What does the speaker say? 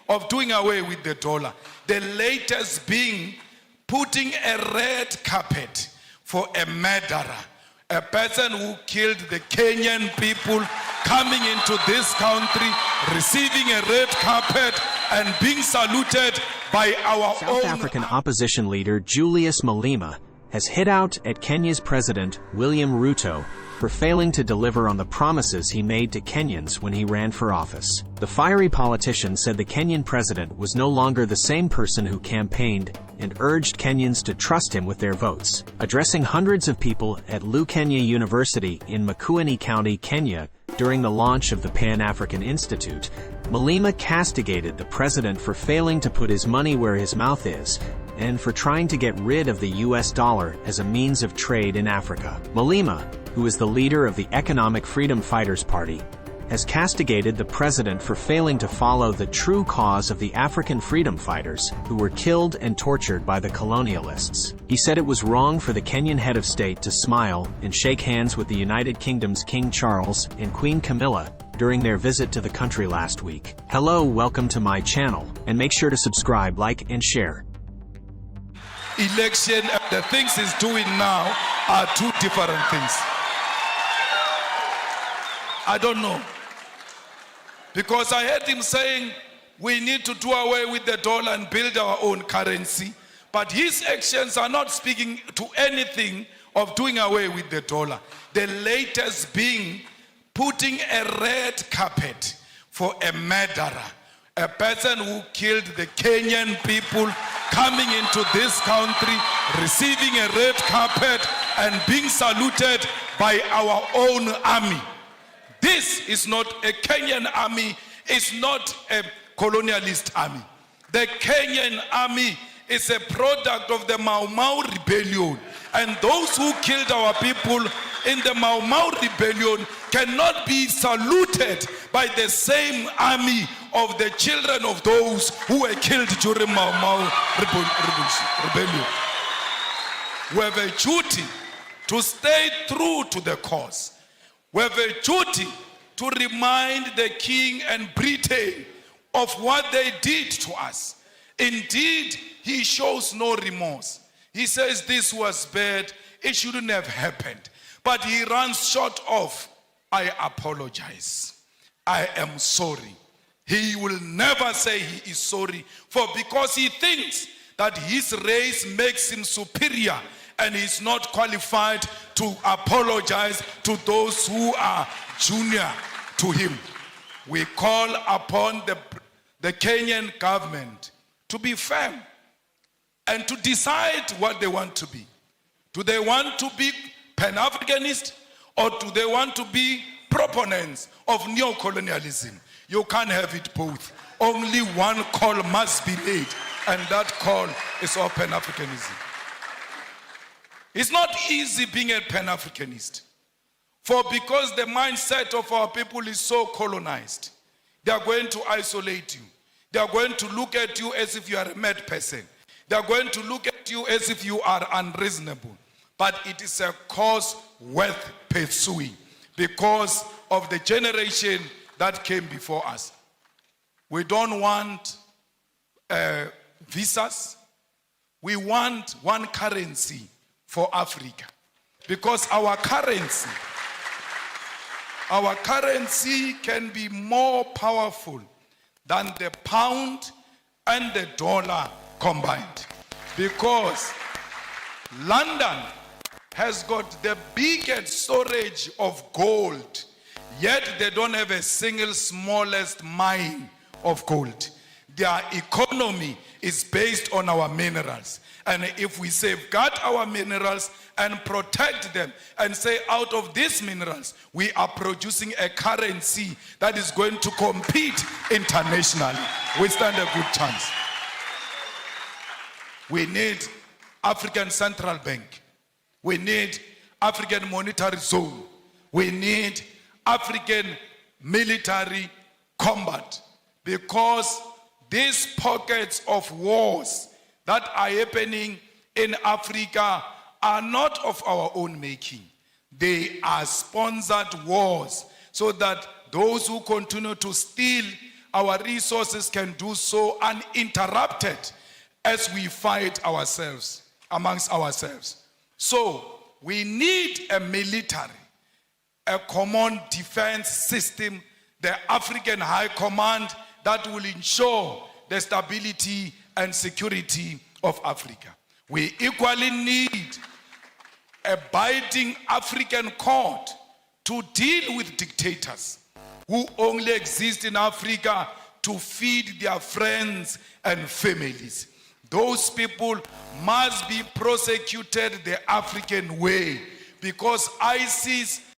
of doing away with the dollar. The latest being putting a red carpet for a murderer, a person who killed the Kenyan people, coming into this country, receiving a red carpet and being saluted by our South African opposition leader Julius Malema has hit out at Kenya's president William Ruto for failing to deliver on the promises he made to Kenyans when he ran for office. The fiery politician said the Kenyan president was no longer the same person who campaigned and urged Kenyans to trust him with their votes. Addressing hundreds of people at Kenya University in Makueni County, Kenya, during the launch of the Pan-Africanist, Malema castigated the president for failing to put his money where his mouth is and for trying to get rid of the US dollar as a means of trade in Africa. Malema, who is the leader of the Economic Freedom Fighters Party, has castigated the president for failing to follow the true cause of the African freedom fighters who were killed and tortured by the colonialists. He said it was wrong for the Kenyan Head of State to smile and shake hands with the United Kingdom's King Charles and Queen Camilla during their visit to the country last week. Hello, welcome to my channel, and make sure to subscribe, like, and share. Election and the things he's doing now are two different things. I don't know. Because I heard him saying we need to do away with the dollar and build our own currency. But his actions are not speaking to anything of doing away with the dollar. The latest being putting a red carpet for a murderer, a person who killed the Kenyan people, coming into this country, receiving a red carpet and being saluted by our own army. This is not a Kenyan army, it's not a colonialist army. The Kenyan army is a product of the Mau Mau rebellion. And those who killed our people in the Mau Mau rebellion cannot be saluted by the same army of the children of those who were killed during Mau Mau rebellion. We have a duty to stay true to the cause. We have a duty to remind the King and Britain of what they did to us. Indeed, he shows no remorse. He says this was bad, it shouldn't have happened. But he runs short of, I apologize, I am sorry. He will never say he is sorry, for because he thinks that his race makes him superior and he's not qualified to apologize to those who are junior to him. We call upon the Kenyan government to be firm and to decide what they want to be. Do they want to be Pan-Africanist or do they want to be proponents of neo-colonialism? You can't have it both. Only one call must be made, and that call is of Pan-Africanism. It's not easy being a Pan-Africanist. For because the mindset of our people is so colonized, they are going to isolate you. They are going to look at you as if you are a mad person. They are going to look at you as if you are unreasonable. But it is a cause worth pursuing because of the generation that came before us. We don't want visas. We want one currency for Africa. Because our currency can be more powerful than the pound and the dollar combined. Because London has got the biggest storage of gold, yet they don't have a single smallest mine of gold. Their economy is based on our minerals. And if we safeguard our minerals and protect them and say out of these minerals, we are producing a currency that is going to compete internationally, we stand a good chance. We need African Central Bank. We need African Monetary Zone. We need African military combat, because these pockets of wars that are happening in Africa are not of our own making. They are sponsored wars so that those who continue to steal our resources can do so uninterrupted as we fight ourselves, amongst ourselves. So we need a military, a common defense system, the African High Command that will ensure the stability and security of Africa. We equally need a binding African court to deal with dictators who only exist in Africa to feed their friends and families. Those people must be prosecuted the African way, because ISIS